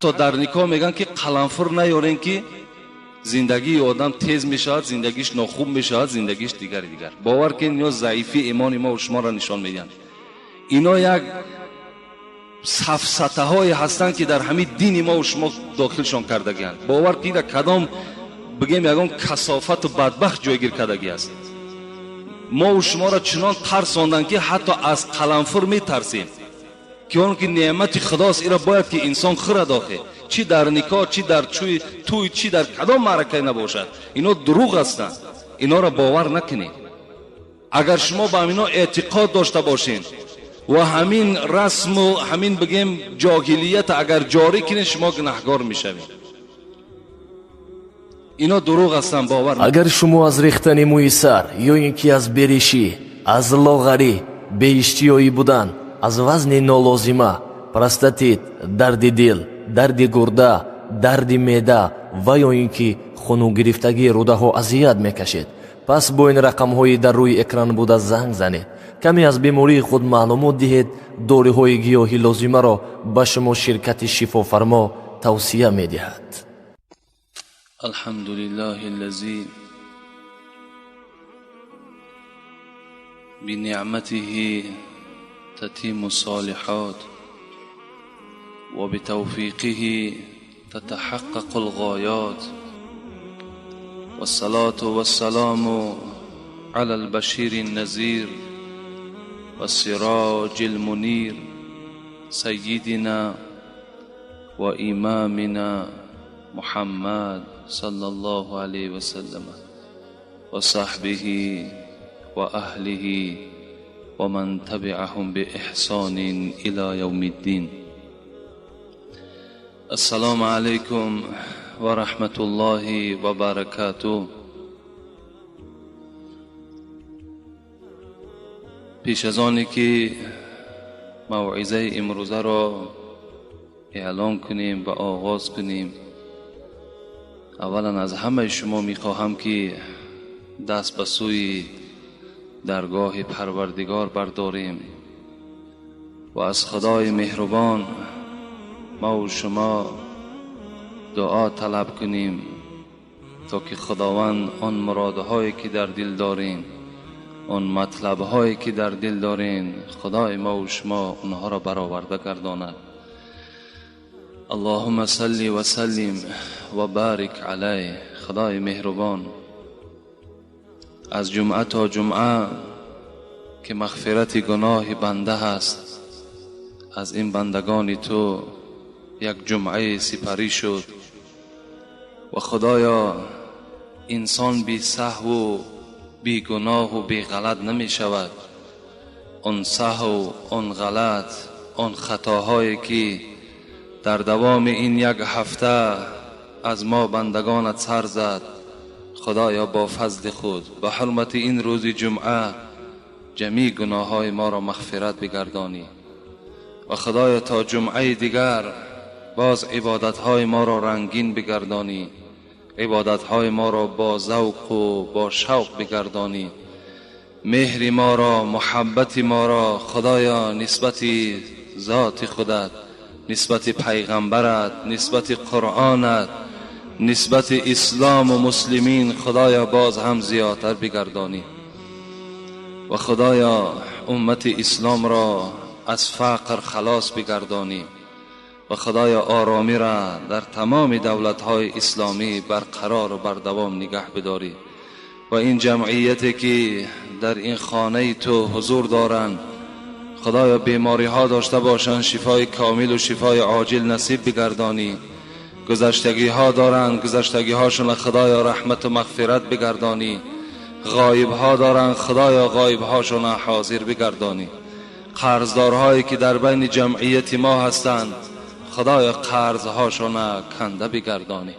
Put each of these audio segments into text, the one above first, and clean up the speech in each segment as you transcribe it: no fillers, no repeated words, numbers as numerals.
تو در نکاح میگن که قلنفر نیارین که زندگی آدم تیز میشود، زندگیش ناخوب میشود، زندگیش دیگر. باور کن یا ضعیفی ایمان ما و شما را نشان میدن. اینا یک سفسطه های هستند که در همین دین ما و شما داخلشان کردگیند. باور کنید کدام بگیم یگان کثافت و بدبخت جایگیر کردگی است. ما و شما را چنان ترساندن که حتی از قلنفر میترسیم که اون که نعمت خداست. ایرا باید که انسان خورد داخل، چی در نکاح، چی در توی، چی در کدام معرکه نباشد. اینا دروغ هستند، اینا را باور نکنید. اگر شما با اینا اعتقاد داشته باشین و همین رسم و همین بگیم جاهلیت اگر جاری کنین، شما گناهکار میشوید. اینا دروغ هستند، باور نکنید. اگر شما از ریختن موی سر یا اینکه از بریشی، از لاغری، بی اشتیایی بودن، از وزن نالازمه، پروستات، درد دل، درد گرده، درد معده و یا اینکه خونو گرفتگی روده ها اذیت میکشید، پس با این رقم های در روی اکران بوده زنگ زنید. کمی از بیماری خود معلومات دهید. دوره های گیاهی لازمه را به شما شرکت شفا فرما توصیه میدهد. الحمدلله الذی بنعمته تتم الصالحات و بتوفیقه تتحقق الغایات، والصلاة والسلام على البشير النذير والسراج المنير سيدنا وإمامنا محمد صلى الله عليه وسلم وصحبه وأهله ومن تبعهم بإحسان إلى يوم الدين. السلام عليكم ورحمة الله وبركاته. پیش از آنی که موعظه امروزه را اعلان کنیم و آغاز کنیم، اولا از همه شما میخواهم که دست به سوی درگاه پروردگار برداریم و از خدای مهربان ما و شما دعا طلب کنیم تا که خداوند آن مرادهایی که در دل دارین، آن مطلبهایی که در دل دارین، خدای ما و شما اونها را برآورده گرداند. اللهم صل و سلم و بارک علیه. خدای مهربان، از جمعه تا جمعه که مغفرت گناه بنده هست، از این بندگان تو یک جمعه سپری شد و خدایا انسان بی سهو و بی گناه و بی غلط نمی شود. آن سهو، آن غلط، آن خطاهایی که در دوام این یک هفته از ما بندگانت سر زد، خدایا با فضل خود به حرمت این روز جمعه جمیع گناه های ما را مغفرت بگردانی و خدایا تا جمعه دیگر باز عبادت های ما را رنگین بگردانی، عبادت های ما را با ذوق و با شوق بگردانی. مهر ما را، محبت ما را خدایا نسبت ذات خودت، نسبت پیغمبرت، نسبت قرآنت، نسبت اسلام و مسلمین خدایا باز هم زیادتر بگردانی و خدایا امت اسلام را از فقر خلاص بگردانی و خدایا آرامی را در تمام دولت‌های اسلامی برقرار و بردوام نگه بداری و این جمعیتی که در این خانه تو حضور دارند خدایا بیماری ها داشته باشند، شفای کامل و شفای عاجل نصیب بگردانی. گذشتگی ها دارند، گذشتگی هاشون خدایا رحمت و مغفرت بگردانی. غایب ها دارند، خدایا غایب هاشون حاضر بگردانی. قرضدارهایی که در بین جمعیت ما هستند خدایا قرض هاشون کنده بگردانی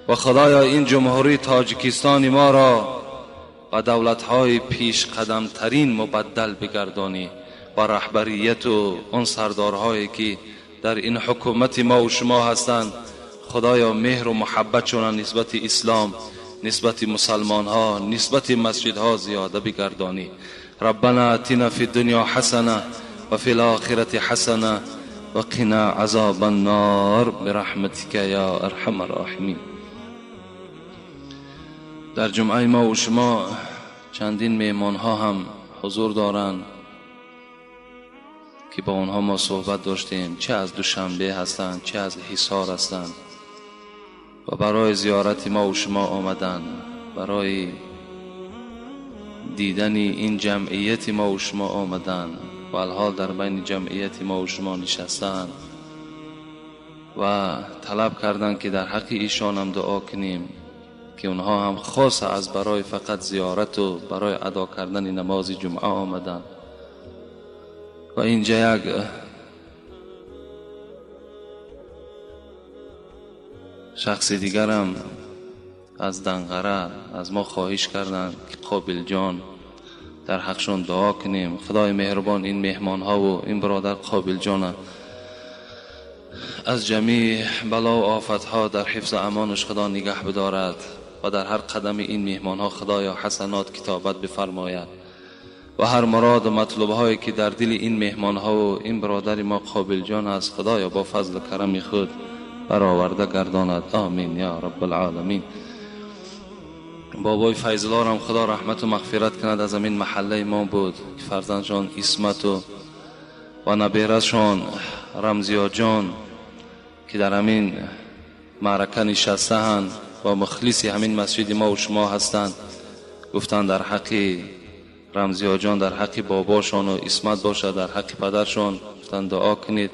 و خدایا این جمهوری تاجیکستان ما را و دولت های پیش قدم ترین مبدل بگردانی و رهبریت و اون سردارهایی که در این حکومت ما و شما هستند خدایا مهر و محبتشون نسبت اسلام، نسبت مسلمان ها، نسبت مسجد ها زیاده بگردانی. ربنا اتنا فی الدنیا حسنه وفي الآخرة حسنة وقنا عذاب النار برحمتك یا ارحم الراحمین. در جمعه ما و شما چندین مهمان ها هم حضور دارند که با اونها ما صحبت داشتیم، چه از دوشنبه هستند چه از حصار هستند و برای زیارت ما و شما آمدند، برای دیدن این جمعیت ما و شما آمدند و الحال در بین جمعیت ما و شما نشستند و طلب کردند که در حق ایشان هم دعا کنیم که اونها هم خاص از برای فقط زیارت و برای ادا کردن نماز جمعه آمدند. و اینجا یک شخص دیگر هم از دنقره از ما خواهش کردند که قابل جان در حقشون دعا کنیم. خدای مهربان این مهمان ها و این برادر قابل جان از جمیع بلا و آفت ها در حفظ امانش خدا نگه بدارد و در هر قدم این مهمان ها خدایا حسنات کتابت بفرماید و هر مراد و مطلوب هایی که در دل این مهمان ها و این برادر ما قابل جان است خدایا با فضل و کرم خود برآورده گرداند. آمین یا رب العالمین. بابای فیضلار هم خدا رحمت و مغفرت کند، از همین محله ما بود که فرزندشان اسمت و نبیرشان رمزیا جان که در همین معرکه نشسته‌اند و مخلصی همین مسجد ما و شما هستند، گفتند در حق رمزیا جان در حق باباشان و اسمت باشد، در حق پدرشان گفتند دعا کنید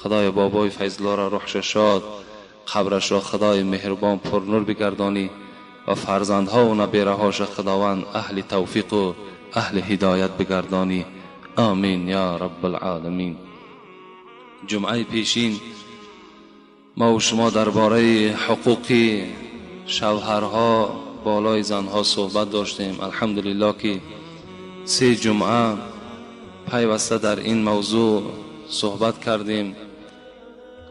خدای بابای فیضلار را روحش شاد، قبرش را خدای مهربان پر نور بگردانی و فرزندها و نبیرهاش خداوند اهل توفیق و اهل هدایت بگردانی. آمین یا رب العالمین. جمعه پیشین ما و شما درباره حقوق شوهرها بالای زنها صحبت داشتیم. الحمدلله که 3 جمعه پیوسته در این موضوع صحبت کردیم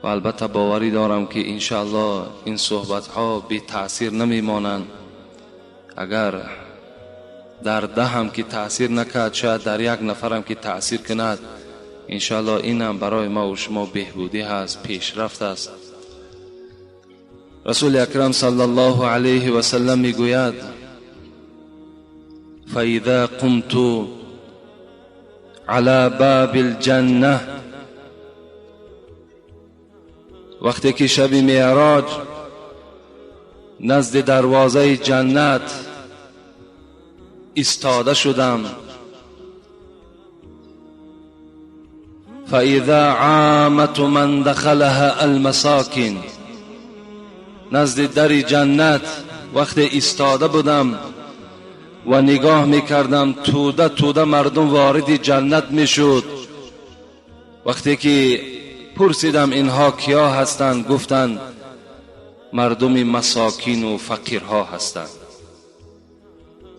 و البته باوری دارم که انشاءالله این صحبت ها بی تأثیر نمی مانند. اگر در 10 هم که تأثیر نکرد شاید در 1 نفر هم که تأثیر کند، انشاءالله این هم برای ما و شما بهبودی هست، پیشرفت است. رسول اکرم صلی الله علیه و سلم می گوید فاذا قمت على باب الجنه، وقتی که شب معراج نزد دروازه جنت ایستاده شدم، فاذا عامت من دخلها المساکن، نزد در جنت وقتی ایستاده بودم و نگاه میکردم توده توده مردم وارد جنت میشد. وقتی که پرسیدم اینها کیا هستند، گفتند مردم مساکین و فقیرها هستند.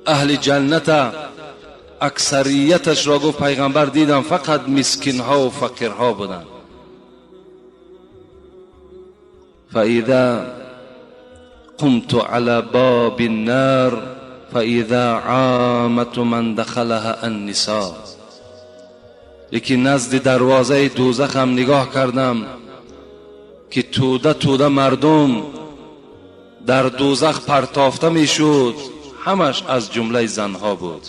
اهل جنت اکثریتش را گفت پیغمبر دیدم فقط مسکین ها و فقیرها بودند. فاذا قمت على باب النار فاذا عامت من دخلها النساء، یکی نزد دروازه دوزخ هم نگاه کردم که توده توده مردم در دوزخ پرتافته می شد، همش از جمله زنها بود.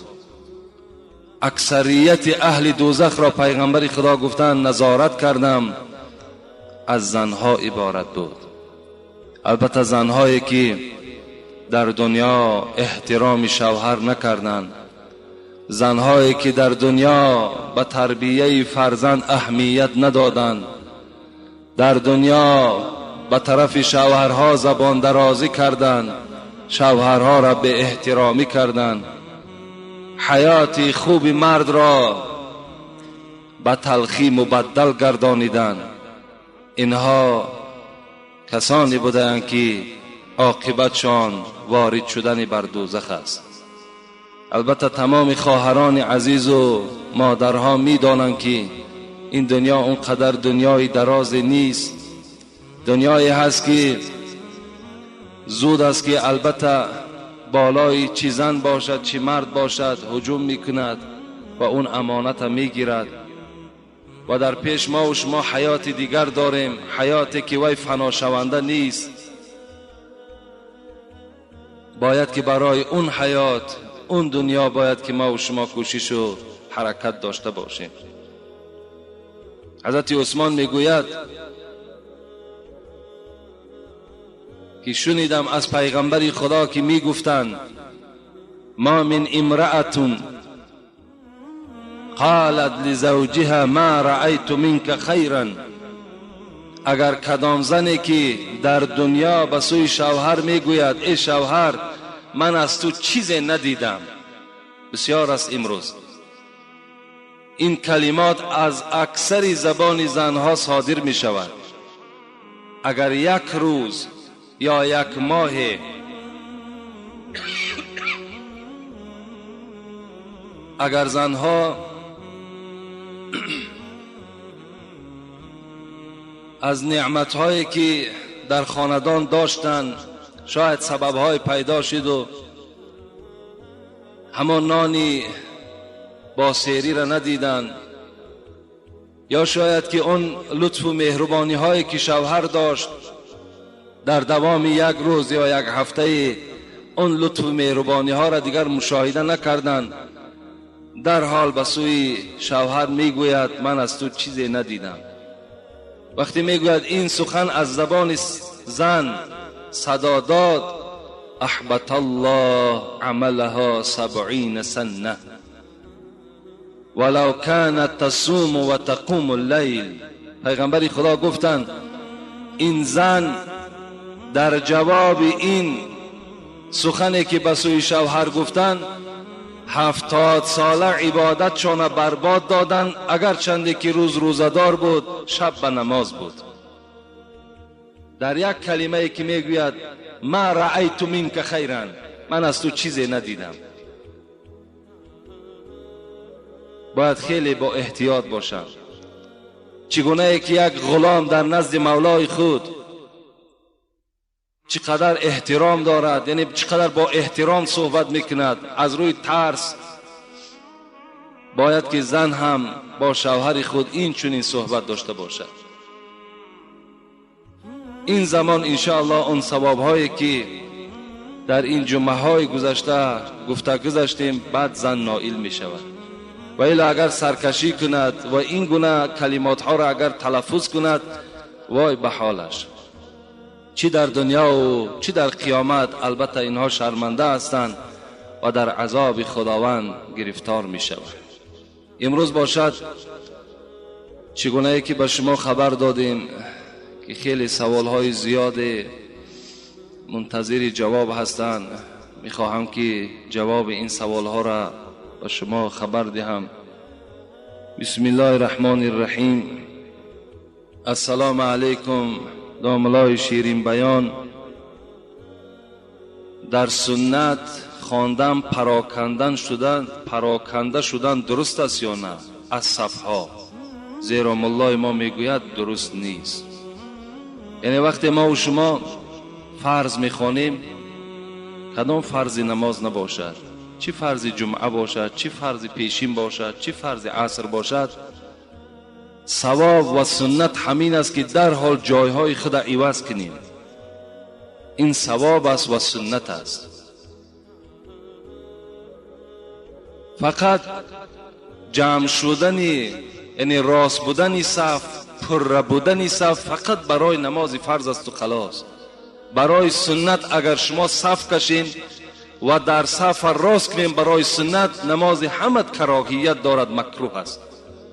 اکثریت اهل دوزخ را پیغمبر خدا گفتند نظارت کردم از زنها عبارت بود. البته زنهایی که در دنیا احترام شوهر نکردند، زنهایی که در دنیا به تربیه فرزند اهمیت ندادند، در دنیا به طرف شوهرها زبان درازی کردند، شوهرها را به احترامی کردند، حیات خوب مرد را به تلخی مبدل گردانیدند. اینها کسانی بودند که عاقبتشان وارد شدن بر دوزخ است. البته تمام خواهران عزیز و مادرها می دانند که این دنیا اونقدر دنیای دراز نیست. دنیایی هست که زود است که البته بالای چی زن باشد چی مرد باشد هجوم میکند و اون امانت میگیرد. و در پیش ما و شما حیات دیگر داریم، حیاتی که وی فنا شونده نیست. باید که برای اون حیات، اون دنیا باید که ما و شما کوشش و حرکت داشته باشیم. حضرت عثمان میگوید که شنیدم از پیغمبر خدا که میگفتند ما من امرأة قالت لزوجها ما رأيت منك خيرا، اگر کدام زنی که در دنیا به سوی شوهر میگوید ای شوهر من از تو چیزی ندیدم، بسیار است امروز این کلمات از اکثر زبان زنها صادر می شود. اگر یک روز یا یک ماه اگر زنها از نعمتهایی که در خاندان داشتند شاید سببهای پیدا شد و همان نانی با سیری را ندیدند، یا شاید که اون لطف و مهربانی هایی که شوهر داشت در دوام یک روز یا یک هفته اون لطف و مهربانی ها را دیگر مشاهده نکردند، در حال به سوی شوهر میگوید من از تو چیزی ندیدم. وقتی میگوید این سخن از زبان زن صدا داد، احبط الله عملها 70 سنه ولو كانت تصوم و تقوم الليل. پیغمبر خدا گفتند این زن در جواب این سخنی که به سوی شوهر گفتند 70 ساله عبادتشان برباد دادند، اگر چندی که روز روزدار بود شب به نماز بود. در یک کلمه که میگوید ما رأیت منک خیرا، من از تو چیزی ندیدم. باید خیلی با احتیاط باشم. چگونه که یک غلام در نزد مولای خود چقدر احترام دارد، یعنی چقدر با احترام صحبت میکند از روی ترس، باید که زن هم با شوهر خود این چنین صحبت داشته باشد. این زمان انشاءالله اون ثواب هایی که در این جمعه های گذشته گذاشتیم بعد زن نائل می شود. و الا اگر سرکشی کند و این گونه کلمات ها را اگر تلفظ کند، وای به حالش، چی در دنیا و چی در قیامت البته اینها شرمنده هستند و در عذاب خداوند گرفتار می شود. امروز باشد چگونه که به شما خبر دادیم که خیلی سوال های زیاد منتظر جواب هستند. می خواهم که جواب این سوال ها را به شما خبر دهم. بسم الله الرحمن الرحیم. السلام علیکم. داملای شیرین بیان. در سنت خواندن پراکنده شدن درست است یا نه از صفها؟ زیرا مولای ما میگوید درست نیست. یعنی وقتی ما و شما فرض میخوانیم، کدام فرض نماز نباشد، چی فرض جمعه باشد، چی فرض پیشین باشد، چی فرض عصر باشد، ثواب و سنت همین است که در حال جایهای خود عوض کنیم. این ثواب است و سنت است. فقط جمع شدنی، یعنی راست بودنی صف، پر بودنی صف فقط برای نماز فرض است و خلاص. برای سنت اگر شما صف کشین و در صف راست کنیم برای سنت، نماز همه کراهیت دارد، مکروه است.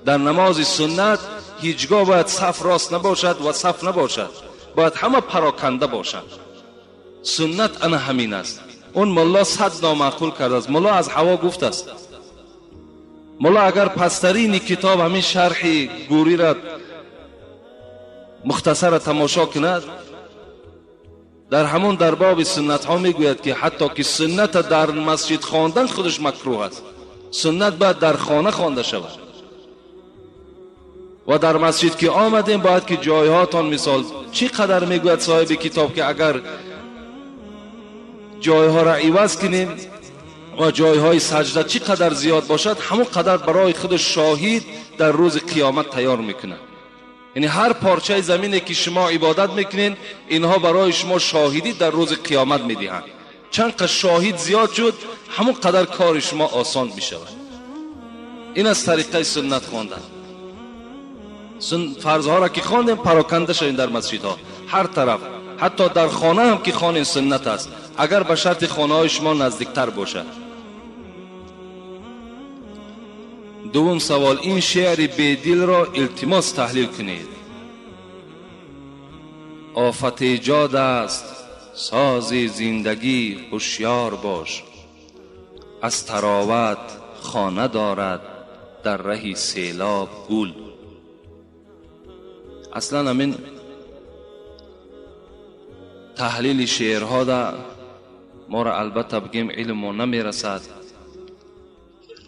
در نماز سنت هیچگاه باید صف راست نباشد و صف نباشد، باید همه پراکنده باشد. سنت انا همین است. اون مولا صد نامعقول کرده است. مولا از هوا گفت است. مولا اگر پسترین کتاب همین شرح گوری را مختصر تماشا کند، در همون در باب سنت ها میگوید که حتی که سنت در مسجد خواندن خودش مکروه است. سنت باید در خانه خوانده شود. و در مسجد که آمدیم باید که جایهاتان، مثال چی قدر میگوید صاحب کتاب که اگر جایها را عوض کنیم و جایهای سجده چی قدر زیاد باشد، همون قدر برای خود شاهد در روز قیامت تیار میکنه. یعنی هر پارچه زمینی که شما عبادت میکنین اینها برای شما شاهدی در روز قیامت میدهند. چند قدر شاهد زیاد شد همون قدر کار شما آسان میشود. این از طریقه سنت خواندن. فرضها را که خواندیم پراکنده شوین در مسجدها هر طرف، حتی در خانه هم که خانه سنت است، اگر به شرط خانه های شما نزدیکتر باشد. دوم سوال، این شعر بیدل را التماس تحلیل کنید. آفت ایجاد است ساز زندگی هوشیار باش، از طراوت خانه دارد در رهی سیلاب گل. اصلا همین تحلیل شعرها دا ما را البته بگیم علم ما نمی رسد،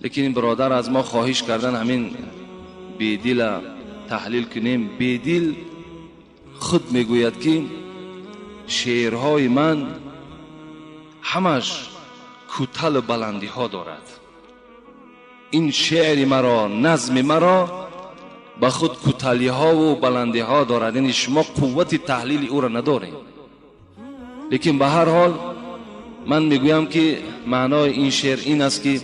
لیکن این برادر از ما خواهش کردن همین بیدل تحلیل کنیم. بیدل خود میگوید که شعرهای من همش کوتاه بلندی ها دارد. این شعر مرا، نظم مرا با خود کوتاهی ها و بلندی ها دارد. یعنی شما قوت تحلیل او را ندارید. لیکن به هر حال من میگویم که معنای این شعر این است که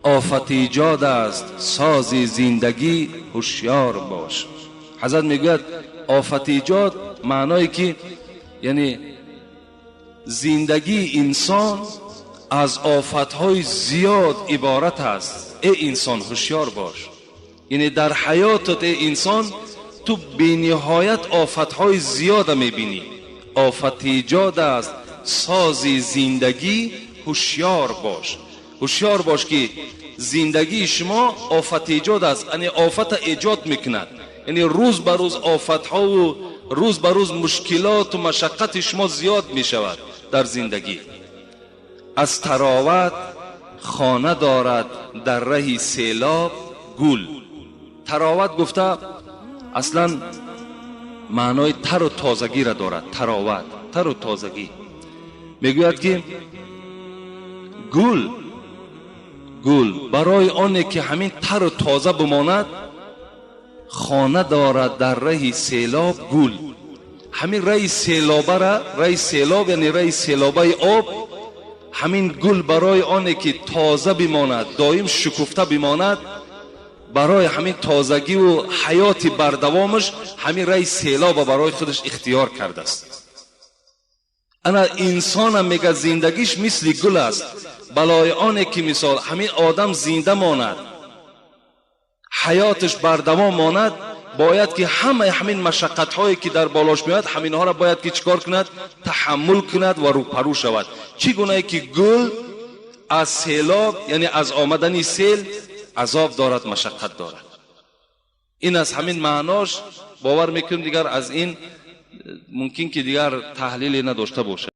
آفت ایجاد است ساز زندگی هوشیار باش. حضرت میگوید آفت ایجاد معنای که یعنی زندگی انسان از آفتهای زیاد عبارت است. ای انسان هوشیار باش. یعنی در حیاتت ای انسان تو بی‌نهایت آفتهای زیاد میبینی. آفت ایجاد است ساز زندگی هوشیار باش. هوشیار باش که زندگی شما آفت ایجاد است، یعنی آفت ایجاد میکند. یعنی روز به روز آفت ها و روز به روز مشکلات و مشقت شما زیاد میشود در زندگی. از طراوت خانه دارد در رهی سیلاب گل. طراوت گفته اصلا معنای تر و تازگی را دارد. طراوت تر و تازگی. میگوید که گل برای آنه که همین تر و تازه بماند خانه دارد در رهی سیلاب گل. همین رهی سیلابه را، رهی سیلاب یعنی رهی سیلابه آب، همین گل برای آنه که تازه بماند، دائم شکفته بماند، برای همین تازگی و حیات بردوامش همین رهی سیلاب برای خودش اختیار کرده است. انا انسان هم میگه زندگیش مثل گل است، بلای آنه که مثال همین آدم زنده ماند، حیاتش بردوام ماند، باید که همین مشقت هایی که در بالاش میاد همین ها را باید که چیکار کند؟ تحمل کند و روپرو شود. چگونه که گل از سیلاب یعنی از آمدن سیل عذاب دارد، مشقت دارد. این از همین معناش باور میکنم دیگر از این ممکن که دیگر تحلیلی نداشته باشه.